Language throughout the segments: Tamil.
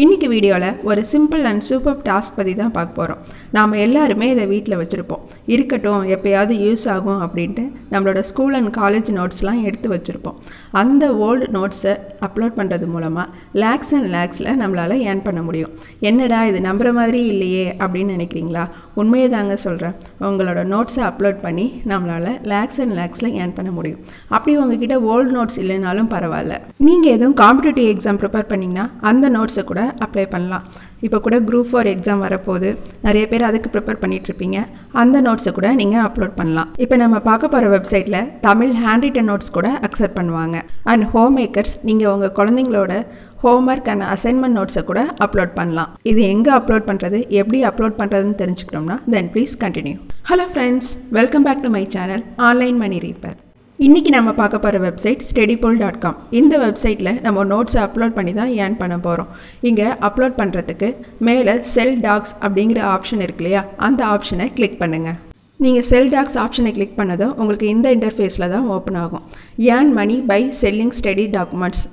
இன்னைக்கு வீடியோல ஒரு சிம்பிள் அண்ட் சூப்பர் டாஸ்க் பத்தி தான் பார்க்க போறோம். நாம எல்லாரும் இத வீட்ல வச்சிருப்போம். இருக்கட்டும் எப்பயாவது யூஸ் ஆகும் அப்படினு நம்மளோட ஸ்கூல் அண்ட் காலேஜ் நோட்ஸ்லாம் எடுத்து வச்சிருப்போம். அந்த ஓல்ட் நோட்ஸை அப்லோட் பண்றது மூலமா லாக்ஸ் அண்ட் லாக்ஸ்ல நம்மளால ஏர்ன் பண்ண முடியும். என்னடா இது நம்புற மாதிரி இல்லையே அப்படின்னு நினைக்கிறீங்களா? உண்மையை தாங்க சொல்றேன். உங்களோட நோட்ஸை அப்லோட் பண்ணி நம்மளால லாக்ஸ் அண்ட் லாக்ஸ்ல ஏர்ன் பண்ண முடியும். அப்படி உங்ககிட்ட ஓல்ட் நோட்ஸ் இல்லைனாலும் பரவாயில்ல. நீங்க எதுவும் காம்படிட்டிவ் எக்ஸாம் ப்ரிப்பேர் பண்ணீங்கன்னா அந்த நோட்ஸை கூட அப்ளை பண்ணலாம். இப்போ கூட குரூப் 4 எக்ஸாம் வரப்போகுது. நிறைய பேர் அதுக்கு ப்ரிப்பேர் பண்ணிட்டு இருப்பீங்க. அந்த நோட்ஸை கூட நீங்கள் அப்லோட் பண்ணலாம். இப்போ நம்ம பார்க்க போகிற வெப்சைட்டில் தமிழ் ஹேண்ட் ரிட்டன் நோட்ஸ் கூட அக்செப்ட் பண்ணுவாங்க. அண்ட் ஹோம் மேக்கர்ஸ் நீங்கள் உங்கள் குழந்தைங்களோட ஹோம்ஒர்க் அண்ட் அசைன்மெண்ட் நோட்ஸை கூட அப்லோட் பண்ணலாம். இது எங்கே அப்லோட் பண்ணுறது, எப்படி அப்லோட் பண்ணுறதுன்னு தெரிஞ்சுக்கிட்டோம்னா then please continue. Hello friends, welcome back to my channel online money reaper. இன்றைக்கி நம்ம பார்க்க போகிற வெப்சைட் steadypool.com. இந்த வெப்சைட்டில் நம்ம நோட்ஸை அப்லோட் பண்ணி தான் ஏர்ன் பண்ண போகிறோம். இங்கே அப்லோட் பண்ணுறதுக்கு மேலே செல் டாக்ஸ் அப்படிங்கிற ஆப்ஷன் இருக்கு இல்லையா, அந்த ஆப்ஷனை கிளிக் பண்ணுங்கள். நீங்கள் செல் டாக்ஸ் ஆப்ஷனை கிளிக் பண்ணதும் உங்களுக்கு இந்த இன்டர்ஃபேஸில் தான் ஓப்பன் ஆகும். Earn money by selling study documents.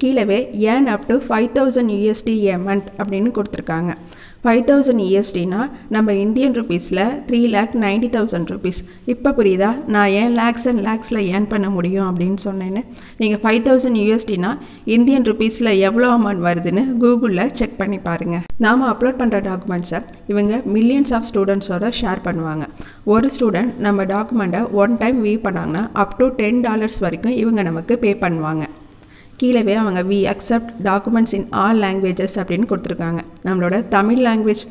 கீழவே earn up to 5000 USD a month அப்படின்னு கொடுத்துருக்காங்க. 5000 USDனா நம்ம இந்தியன் ருபீஸில் 3,90,000 rupees. இப்போ புரியுதா நான் ஏன் லேக்ஸ் அண்ட் லேக்ஸில் ஏர்ன் பண்ண முடியும் அப்படின்னு சொன்னேன்னு? நீங்கள் 5000 USDனா இந்தியன் ருபீஸில் எவ்வளோ அமௌண்ட் வருதுன்னு கூகுளில் செக் பண்ணி பாருங்கள். நாம் அப்லோட் பண்ணுற டாக்குமெண்ட்ஸை இவங்க மில்லியன்ஸ் ஆஃப் ஸ்டூடெண்ட்ஸோட ஷேர் பண்ணுவாங்க. ஒரு ஸ்டூடெண்ட் நம்ம டாக்குமெண்ட்டை ஒன் டைம் வியூ பண்ணாங்கன்னா அப் டு $10 வரைக்கும் இவங்க நமக்கு பே பண்ணுவாங்க. கீழவே அவங்க we accept documents in all languages அப்படின்னு கொடுத்துருக்காங்க. நம்மளோட தமிழ் லாங்குவேஜ்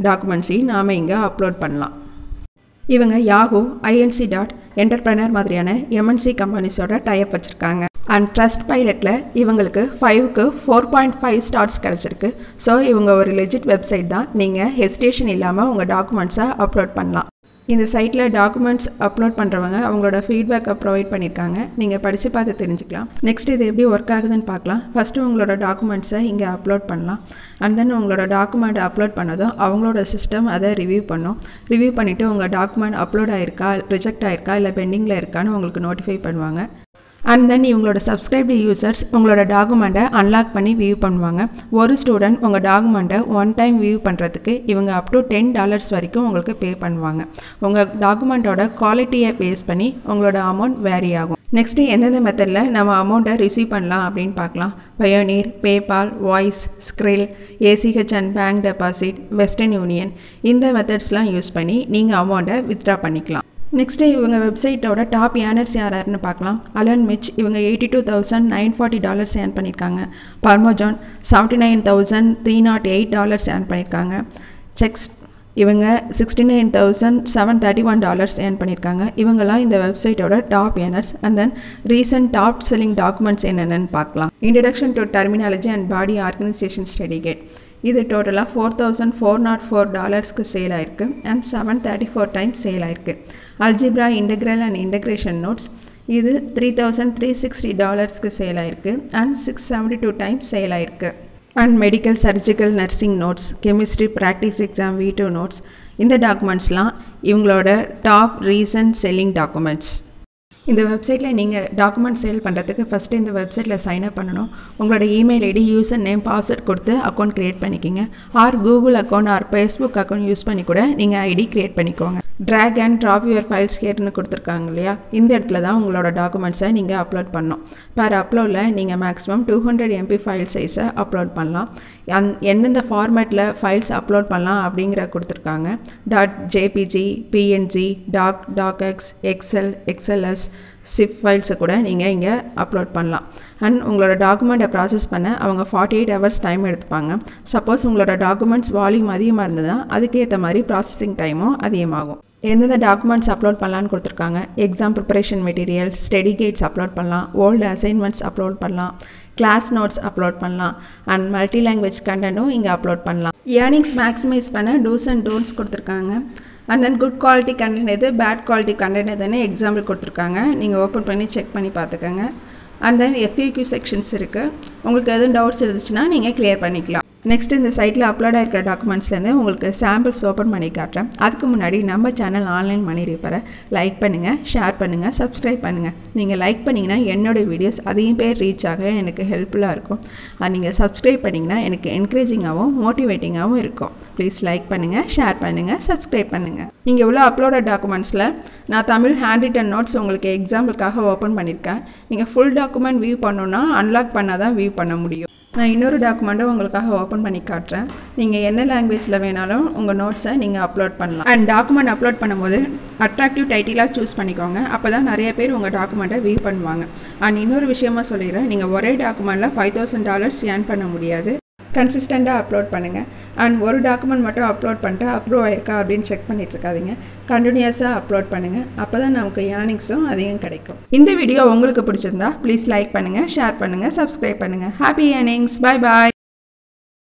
டாக்குமெண்ட்ஸையும் நாம் இங்கே அப்லோட் பண்ணலாம். இவங்க யாஹூ, INC.Entrepreneur மாதிரியான MNC கம்பெனிஸோட டைப் வச்சுருக்காங்க. அண்ட் ட்ரஸ்ட் பைலட்டில் இவங்களுக்கு 5க்கு 4.5 ஸ்டார்ஸ் கிடச்சிருக்கு. ஸோ இவங்க ஒரு லெஜிட் வெப்சைட் தான். நீங்கள் ஹெசிடேஷன் இல்லாமல் உங்கள் டாக்குமெண்ட்ஸை அப்லோட் பண்ணலாம். இந்த சைட்டில் டாக்குமெண்ட்ஸ் அப்லோட் பண்ணுறவங்க அவங்களோட ஃபீட்பேக்கை ப்ரொவைட் பண்ணியிருக்காங்க. நீங்கள் படித்து பார்த்து தெரிஞ்சுக்கலாம். நெக்ஸ்ட் இது எப்படி ஒர்க் ஆகுதுன்னு பார்க்கலாம். ஃபஸ்ட்டு உங்களோட டாக்குமெண்ட்ஸை இங்கே அப்லோட் பண்ணலாம். அண்ட் தென் உங்களோட டாக்குமெண்ட் அப்லோட் பண்ணதும் அவங்களோட சிஸ்டம் அதை ரிவ்யூ பண்ணும். ரிவ்யூ பண்ணிவிட்டு உங்கள் டாக்குமெண்ட் அப்லோட் ஆகிருக்கா, ரிஜெக்ட் ஆகிருக்கா, இல்லை பெண்டிங்கில் இருக்கான்னு உங்களுக்கு நோட்டிஃபை பண்ணுவாங்க. அண்ட் தென் இவங்களோட சப்ஸ்கிரைப்டு யூசர்ஸ் உங்களோட டாக்குமெண்ட்டை அன்லாக் பண்ணி வியூ பண்ணுவாங்க. ஒரு ஸ்டூடெண்ட் உங்கள் டாக்குமெண்ட்டை ஒன் டைம் வியூ பண்ணுறதுக்கு இவங்க அப் டு $10 வரைக்கும் உங்களுக்கு பே பண்ணுவாங்க. உங்கள் டாக்குமெண்ட்டோட குவாலிட்டியை பேஸ் பண்ணி உங்களோட அமௌண்ட் வேரி ஆகும். நெக்ஸ்ட்டு எந்தெந்த மெத்தடில் நம்ம அமௌண்ட்டை ரிசீவ் பண்ணலாம் அப்படின்னு பார்க்கலாம். Pioneer, PayPal, voice, Skrill, ACH and bank deposit, western union, இந்த மெத்தட்ஸ்லாம் யூஸ் பண்ணி நீங்கள் அமௌண்ட்டை வித்ட்ரா பண்ணிக்கலாம். நெக்ஸ்ட்டு இவங்க வெப்சைட்டோட டாப் ஏர்னர்ஸ் யாராருன்னு பார்க்கலாம். அலன் மிச் இவங்க $82,940 ஏர்ன் பண்ணியிருக்காங்க. பர்மோஜான் $79,308 ஏர்ன் பண்ணியிருக்காங்க. செக்ஸ் இவங்க $69,731 ஏர்ன் பண்ணியிருக்காங்க. இவங்கெல்லாம் இந்த வெப்சைட்டோட top earners. And then recent top selling documents என்னென்னு பார்க்கலாம். Introduction to terminology and body organisation study guide. இது டோட்டலாக $4,404க்கு சேல் ஆயிருக்கு. அண்ட் 734 டைம்ஸ் சேல் ஆயிருக்கு. Algebra, integral and integration notes இது $3,360க்கு சேல் ஆயிருக்கு. அண்ட் 672 டைம்ஸ் சேல் ஆயிருக்கு. And medical, surgical, nursing notes, chemistry practice exam V2 notes, இந்த டாக்குமெண்ட்ஸ்லாம் இவங்களோட டாப் ரீசன்ட் செல்லிங் டாக்குமெண்ட்ஸ். இந்த வெப்சைட்டில் நீங்கள் டாக்குமெண்ட் சேல் பண்ணுறதுக்கு ஃபஸ்ட்டு இந்த வெப்சைட்டில் சைன்அப் பண்ணணும். உங்களோட email ID, user name, password கொடுத்து அக்கௌண்ட் க்ரியேட் பண்ணிக்கிங்க. Or Google account or Facebook account use பண்ணி கூட நீங்கள் ஐடி க்ரியேட் பண்ணிக்கோங்க. Drag and drop your files ஹியர்னு கொடுத்துருக்காங்க இல்லையா, இந்த இடத்துல தான் உங்களோட டாக்குமெண்ட்ஸை நீங்கள் அப்லோட் பண்ணணும். பர் அப்லோடில் நீங்கள் மேக்ஸிமம் 200 MB ஃபைல் சைஸை அப்லோட் பண்ணலாம். எந்தெந்த ஃபார்மேட்டில் ஃபைல்ஸ் அப்லோட் பண்ணலாம் அப்படிங்கிற கொடுத்துருக்காங்க. .jpg, PNG, docx, XL, XLS, SIP ஃபைல்ஸை கூட நீங்கள் இங்கே அப்லோட் பண்ணலாம். அண்ட் உங்களோட டாக்குமெண்ட்டை ப்ராசஸ் பண்ண அவங்க 48 hours டைம் எடுத்துப்பாங்க. சப்போஸ் உங்களோட டாக்குமெண்ட்ஸ் வால்யூம் அதிகமாக இருந்ததுன்னா அதுக்கேற்ற மாதிரி ப்ராசஸிங் டைமும் அதிகமாகும். எந்தெந்த டாக்குமெண்ட்ஸ் அப்லோட் பண்ணலான்னு கொடுத்துருக்காங்க. Exam preparation material, study guides upload பண்ணலாம். ஓல்டு அசைன்மெண்ட்ஸ் அப்லோட் பண்ணலாம். கிளாஸ் நோட்ஸ் அப்லோட் பண்ணலாம். அண்ட் மல்டி லாங்குவேஜ் கண்டென்ட்டும் இங்கே அப்லோட் பண்ணலாம். ஏர்னிங்ஸ் மேக்ஸிமைஸ் பண்ண டூஸ் அண்ட் டோன்ட்ஸ் கொடுத்துருக்காங்க. And then good quality content எது, பேட் குவாலிட்டி கண்டென்ட் எதுன்னு எக்ஸாம்பிள் கொடுத்துருக்காங்க. நீங்கள் ஓப்பன் பண்ணி செக் பண்ணி பார்த்துக்கோங்க. அண்ட் தென் FAQ செக்ஷன்ஸ் இருக்குது. உங்களுக்கு எதுவும் டவுட்ஸ் இருந்துச்சுன்னா நீங்கள் கிளியர் பண்ணிக்கலாம். நெக்ஸ்ட் இந்த சைட்டில் அப்லோட் ஆகிருக்கிற டாக்குமெண்ட்ஸ்லேருந்து உங்களுக்கு சாம்பிள்ஸ் ஓப்பன் பண்ணி காட்டுறேன். அதுக்கு முன்னாடி நம்ம சேனல் ஆன்லைன் மணி ரிப்பரை லைக் பண்ணுங்கள், ஷேர் பண்ணுங்கள், சப்ஸ்கிரைப் பண்ணுங்கள். நீங்கள் லைக் பண்ணிங்கன்னா என்னோடய வீடியோஸ் அதிகம் பேர் ரீச் ஆக எனக்கு ஹெல்ப்ஃபுல்லாக இருக்கும். அது நீங்கள் சப்ஸ்கிரைப் பண்ணிங்கன்னா எனக்கு என்கரேஜிங்காகவும் மோட்டிவேட்டிங்காகவும் இருக்கும். ப்ளீஸ் லைக் பண்ணுங்கள், ஷேர் பண்ணுங்கள், சப்ஸ்கிரைப் பண்ணுங்கள். இங்கே உள்ள அப்லோடட் டாக்குமெண்ட்ஸில் நான் தமிழ் ஹேண்ட் ரிட்டன் நோட்ஸ் உங்களுக்கு எக்ஸாம்பிளுக்காக ஓப்பன் பண்ணியிருக்கேன். நீங்கள் ஃபுல் டாக்குமெண்ட் வியூ பண்ணணுன்னா அன்லாக் பண்ணால் தான் வியூ பண்ண முடியும். நான் இன்னொரு டாக்குமெண்ட்டும் உங்களுக்காக ஓப்பன் பண்ணி காட்டுறேன். நீங்கள் என்ன லாங்குவேஜில் வேணாலும் உங்கள் நோட்ஸை நீங்கள் அப்லோட் பண்ணலாம். அண்ட் டாக்குமெண்ட் அப்லோட் பண்ணும்போது அட்ராக்டிவ் டைட்டிலாக சூஸ் பண்ணிக்கோங்க. அப்போ தான் நிறைய பேர் உங்கள் டாக்குமெண்ட்டை வியூ பண்ணுவாங்க. அண்ட் இன்னொரு விஷயமா சொல்லிடுறேன், நீங்கள் ஒரே டாக்குமெண்ட்டில் $5000 ஏர்ன் பண்ண முடியாது. கன்சிஸ்டண்ட்டாக அப்லோட் பண்ணுங்கள். அண்ட் ஒரு டாக்குமெண்ட் மட்டும் அப்லோட் பண்ணிட்டு அப்ரூவ் ஆயிருக்கா அப்படின்னு செக் பண்ணிட்டு இருக்காதீங்க. கண்டினியூஸாக அப்லோட் பண்ணுங்கள். அப்போ தான் நமக்கு ஏர்னிங்ஸும் அதிகம் கிடைக்கும். இந்த வீடியோ உங்களுக்கு பிடிச்சிருந்தா ப்ளீஸ் லைக் பண்ணுங்கள், ஷேர் பண்ணுங்கள், சப்ஸ்கிரைப் பண்ணுங்கள். Happy earnings. Bye bye.